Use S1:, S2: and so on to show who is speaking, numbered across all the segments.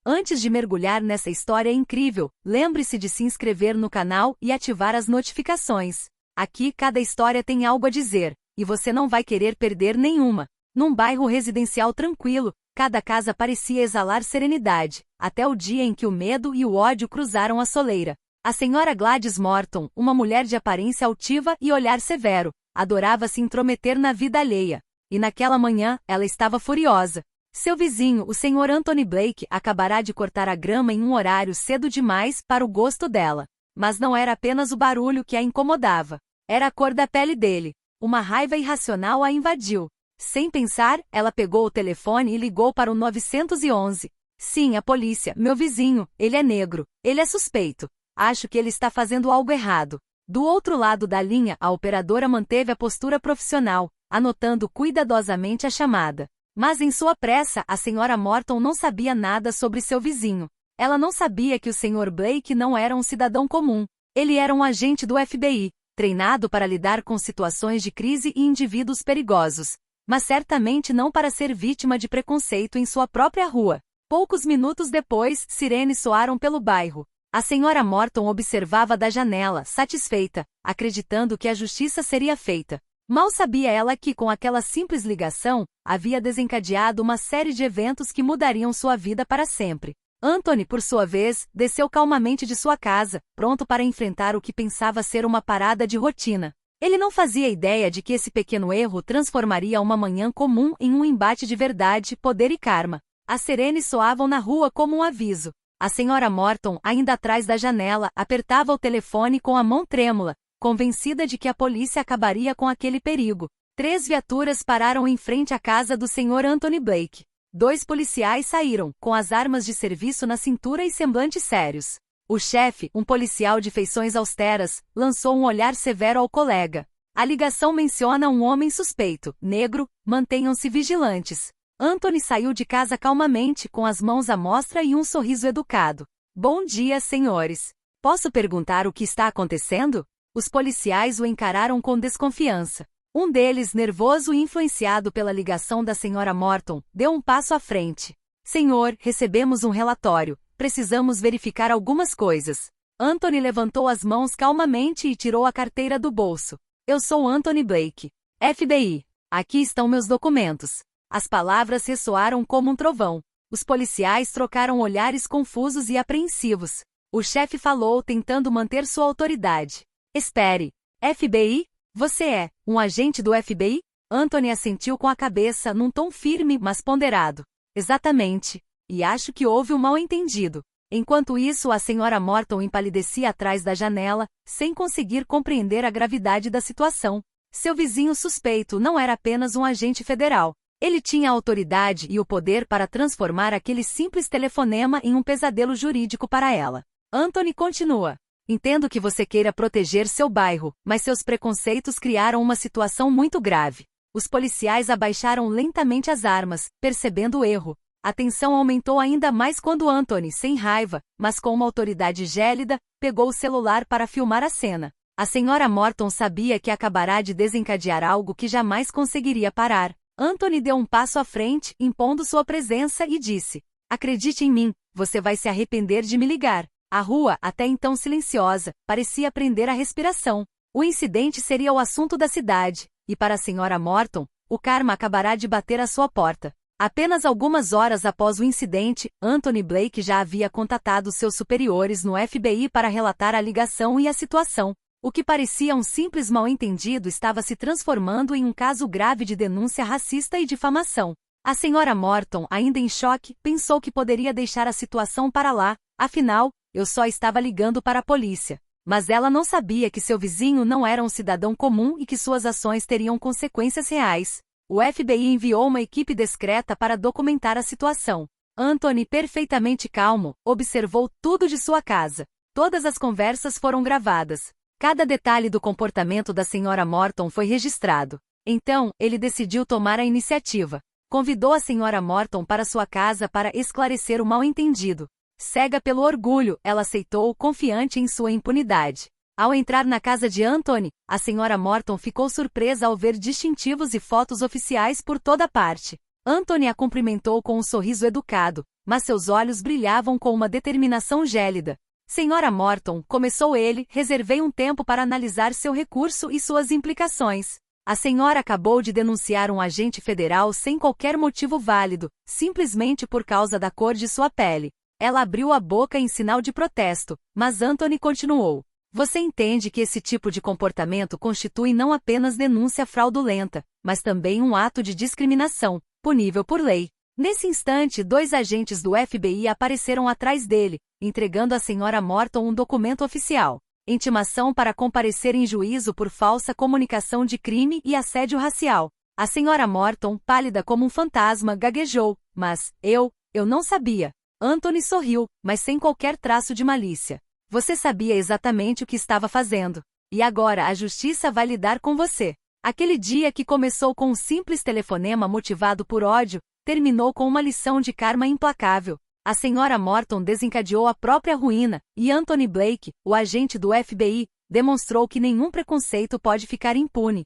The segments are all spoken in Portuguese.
S1: Antes de mergulhar nessa história incrível, lembre-se de se inscrever no canal e ativar as notificações. Aqui cada história tem algo a dizer, e você não vai querer perder nenhuma. Num bairro residencial tranquilo, cada casa parecia exalar serenidade, até o dia em que o medo e o ódio cruzaram a soleira. A senhora Gladys Morton, uma mulher de aparência altiva e olhar severo, adorava se intrometer na vida alheia. E naquela manhã, ela estava furiosa. Seu vizinho, o Sr. Anthony Blake, acabará de cortar a grama em um horário cedo demais para o gosto dela. Mas não era apenas o barulho que a incomodava. Era a cor da pele dele. Uma raiva irracional a invadiu. Sem pensar, ela pegou o telefone e ligou para o 911. Sim, a polícia, meu vizinho, ele é negro, ele é suspeito. Acho que ele está fazendo algo errado. Do outro lado da linha, a operadora manteve a postura profissional, anotando cuidadosamente a chamada. Mas em sua pressa, a senhora Morton não sabia nada sobre seu vizinho. Ela não sabia que o Sr. Blake não era um cidadão comum. Ele era um agente do FBI, treinado para lidar com situações de crise e indivíduos perigosos. Mas certamente não para ser vítima de preconceito em sua própria rua. Poucos minutos depois, sirenes soaram pelo bairro. A senhora Morton observava da janela, satisfeita, acreditando que a justiça seria feita. Mal sabia ela que, com aquela simples ligação, havia desencadeado uma série de eventos que mudariam sua vida para sempre. Anthony, por sua vez, desceu calmamente de sua casa, pronto para enfrentar o que pensava ser uma parada de rotina. Ele não fazia ideia de que esse pequeno erro transformaria uma manhã comum em um embate de verdade, poder e karma. As sirenes soavam na rua como um aviso. A senhora Morton, ainda atrás da janela, apertava o telefone com a mão trêmula, convencida de que a polícia acabaria com aquele perigo. 3 viaturas pararam em frente à casa do Sr. Anthony Blake. 2 policiais saíram, com as armas de serviço na cintura e semblantes sérios. O chefe, um policial de feições austeras, lançou um olhar severo ao colega. A ligação menciona um homem suspeito, negro, mantenham-se vigilantes. Anthony saiu de casa calmamente, com as mãos à mostra e um sorriso educado. Bom dia, senhores. Posso perguntar o que está acontecendo? Os policiais o encararam com desconfiança. Um deles, nervoso e influenciado pela ligação da senhora Morton, deu um passo à frente. Senhor, recebemos um relatório. Precisamos verificar algumas coisas. Anthony levantou as mãos calmamente e tirou a carteira do bolso. Eu sou Anthony Blake. FBI. Aqui estão meus documentos. As palavras ressoaram como um trovão. Os policiais trocaram olhares confusos e apreensivos. O chefe falou, tentando manter sua autoridade. Espere. FBI? Você é um agente do FBI? Anthony assentiu com a cabeça num tom firme, mas ponderado. Exatamente. E acho que houve um mal-entendido. Enquanto isso, a senhora Morton empalidecia atrás da janela, sem conseguir compreender a gravidade da situação. Seu vizinho suspeito não era apenas um agente federal. Ele tinha a autoridade e o poder para transformar aquele simples telefonema em um pesadelo jurídico para ela. Anthony continua. Entendo que você queira proteger seu bairro, mas seus preconceitos criaram uma situação muito grave. Os policiais abaixaram lentamente as armas, percebendo o erro. A tensão aumentou ainda mais quando Anthony, sem raiva, mas com uma autoridade gélida, pegou o celular para filmar a cena. A senhora Morton sabia que acabará de desencadear algo que jamais conseguiria parar. Anthony deu um passo à frente, impondo sua presença e disse: Acredite em mim, você vai se arrepender de me ligar. A rua, até então silenciosa, parecia prender a respiração. O incidente seria o assunto da cidade, e para a senhora Morton, o karma acabará de bater à sua porta. Apenas algumas horas após o incidente, Anthony Blake já havia contatado seus superiores no FBI para relatar a ligação e a situação. O que parecia um simples mal-entendido estava se transformando em um caso grave de denúncia racista e difamação. A senhora Morton, ainda em choque, pensou que poderia deixar a situação para lá, afinal, eu só estava ligando para a polícia. Mas ela não sabia que seu vizinho não era um cidadão comum e que suas ações teriam consequências reais. O FBI enviou uma equipe discreta para documentar a situação. Anthony, perfeitamente calmo, observou tudo de sua casa. Todas as conversas foram gravadas. Cada detalhe do comportamento da senhora Morton foi registrado. Então, ele decidiu tomar a iniciativa. Convidou a senhora Morton para sua casa para esclarecer o mal-entendido. Cega pelo orgulho, ela aceitou, confiante em sua impunidade. Ao entrar na casa de Anthony, a senhora Morton ficou surpresa ao ver distintivos e fotos oficiais por toda parte. Anthony a cumprimentou com um sorriso educado, mas seus olhos brilhavam com uma determinação gélida. Senhora Morton, começou ele, reservei um tempo para analisar seu recurso e suas implicações. A senhora acabou de denunciar um agente federal sem qualquer motivo válido, simplesmente por causa da cor de sua pele. Ela abriu a boca em sinal de protesto, mas Anthony continuou. Você entende que esse tipo de comportamento constitui não apenas denúncia fraudulenta, mas também um ato de discriminação, punível por lei. Nesse instante, 2 agentes do FBI apareceram atrás dele, entregando à senhora Morton um documento oficial. Intimação para comparecer em juízo por falsa comunicação de crime e assédio racial. A senhora Morton, pálida como um fantasma, gaguejou. Mas, eu não sabia. Anthony sorriu, mas sem qualquer traço de malícia. Você sabia exatamente o que estava fazendo. E agora a justiça vai lidar com você. Aquele dia que começou com um simples telefonema motivado por ódio, terminou com uma lição de karma implacável. A senhora Morton desencadeou a própria ruína, e Anthony Blake, o agente do FBI, demonstrou que nenhum preconceito pode ficar impune.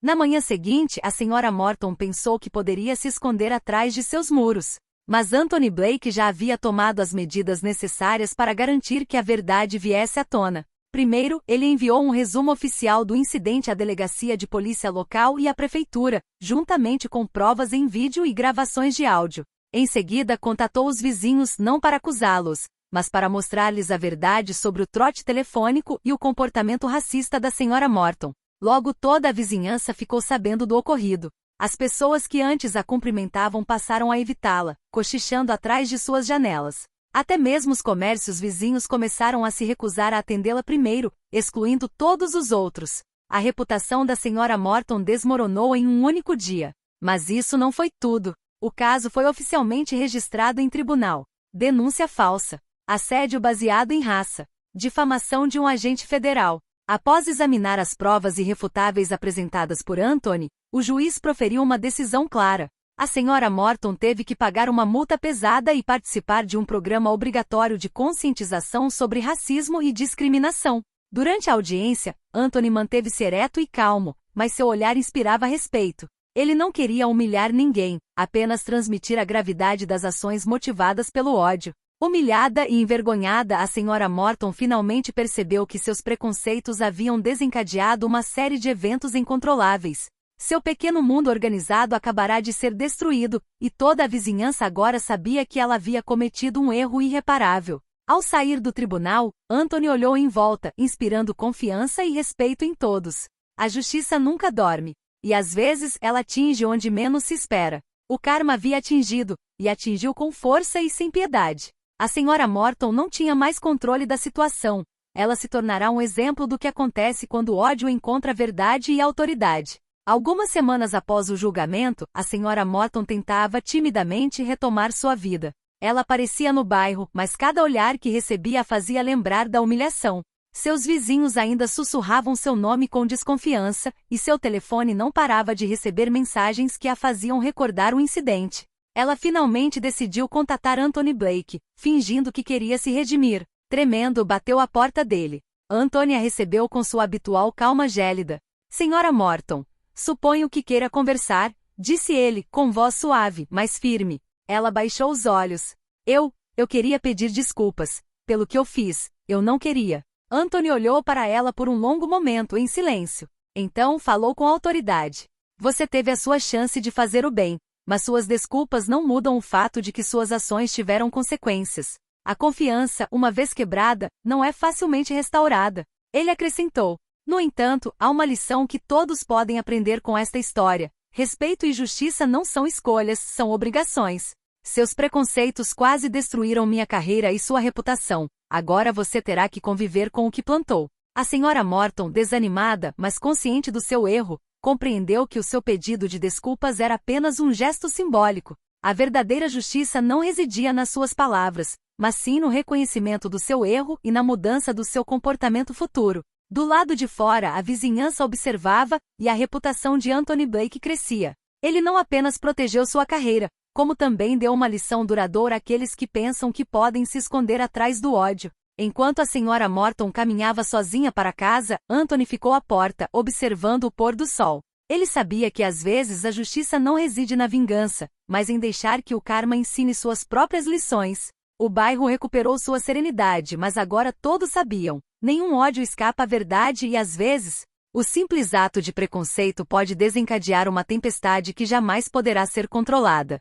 S1: Na manhã seguinte, a senhora Morton pensou que poderia se esconder atrás de seus muros. Mas Anthony Blake já havia tomado as medidas necessárias para garantir que a verdade viesse à tona. Primeiro, ele enviou um resumo oficial do incidente à delegacia de polícia local e à prefeitura, juntamente com provas em vídeo e gravações de áudio. Em seguida, contatou os vizinhos não para acusá-los, mas para mostrar-lhes a verdade sobre o trote telefônico e o comportamento racista da senhora Morton. Logo toda a vizinhança ficou sabendo do ocorrido. As pessoas que antes a cumprimentavam passaram a evitá-la, cochichando atrás de suas janelas. Até mesmo os comércios vizinhos começaram a se recusar a atendê-la primeiro, excluindo todos os outros. A reputação da senhora Morton desmoronou em um único dia. Mas isso não foi tudo. O caso foi oficialmente registrado em tribunal. Denúncia falsa. Assédio baseado em raça. Difamação de um agente federal. Após examinar as provas irrefutáveis apresentadas por Anthony, o juiz proferiu uma decisão clara. A senhora Morton teve que pagar uma multa pesada e participar de um programa obrigatório de conscientização sobre racismo e discriminação. Durante a audiência, Anthony manteve-se ereto e calmo, mas seu olhar inspirava respeito. Ele não queria humilhar ninguém, apenas transmitir a gravidade das ações motivadas pelo ódio. Humilhada e envergonhada, a senhora Morton finalmente percebeu que seus preconceitos haviam desencadeado uma série de eventos incontroláveis. Seu pequeno mundo organizado acabará de ser destruído, e toda a vizinhança agora sabia que ela havia cometido um erro irreparável. Ao sair do tribunal, Anthony olhou em volta, inspirando confiança e respeito em todos. A justiça nunca dorme. E às vezes ela atinge onde menos se espera. O karma havia atingido, e atingiu com força e sem piedade. A senhora Morton não tinha mais controle da situação. Ela se tornará um exemplo do que acontece quando o ódio encontra verdade e autoridade. Algumas semanas após o julgamento, a senhora Morton tentava timidamente retomar sua vida. Ela aparecia no bairro, mas cada olhar que recebia a fazia lembrar da humilhação. Seus vizinhos ainda sussurravam seu nome com desconfiança, e seu telefone não parava de receber mensagens que a faziam recordar o incidente. Ela finalmente decidiu contatar Anthony Blake, fingindo que queria se redimir. Tremendo, bateu à porta dele. Anthony a recebeu com sua habitual calma gélida. Senhora Morton, suponho que queira conversar, disse ele, com voz suave, mas firme. Ela baixou os olhos. Eu queria pedir desculpas. Pelo que eu fiz, eu não queria. Anthony olhou para ela por um longo momento em silêncio. Então falou com autoridade. Você teve a sua chance de fazer o bem, mas suas desculpas não mudam o fato de que suas ações tiveram consequências. A confiança, uma vez quebrada, não é facilmente restaurada. Ele acrescentou. No entanto, há uma lição que todos podem aprender com esta história. Respeito e justiça não são escolhas, são obrigações. Seus preconceitos quase destruíram minha carreira e sua reputação. Agora você terá que conviver com o que plantou. A senhora Morton, desanimada, mas consciente do seu erro, compreendeu que o seu pedido de desculpas era apenas um gesto simbólico. A verdadeira justiça não residia nas suas palavras, mas sim no reconhecimento do seu erro e na mudança do seu comportamento futuro. Do lado de fora, a vizinhança observava, e a reputação de Anthony Blake crescia. Ele não apenas protegeu sua carreira, como também deu uma lição duradoura àqueles que pensam que podem se esconder atrás do ódio. Enquanto a senhora Morton caminhava sozinha para casa, Anthony ficou à porta, observando o pôr do sol. Ele sabia que às vezes a justiça não reside na vingança, mas em deixar que o karma ensine suas próprias lições. O bairro recuperou sua serenidade, mas agora todos sabiam. Nenhum ódio escapa à verdade e às vezes, o simples ato de preconceito pode desencadear uma tempestade que jamais poderá ser controlada.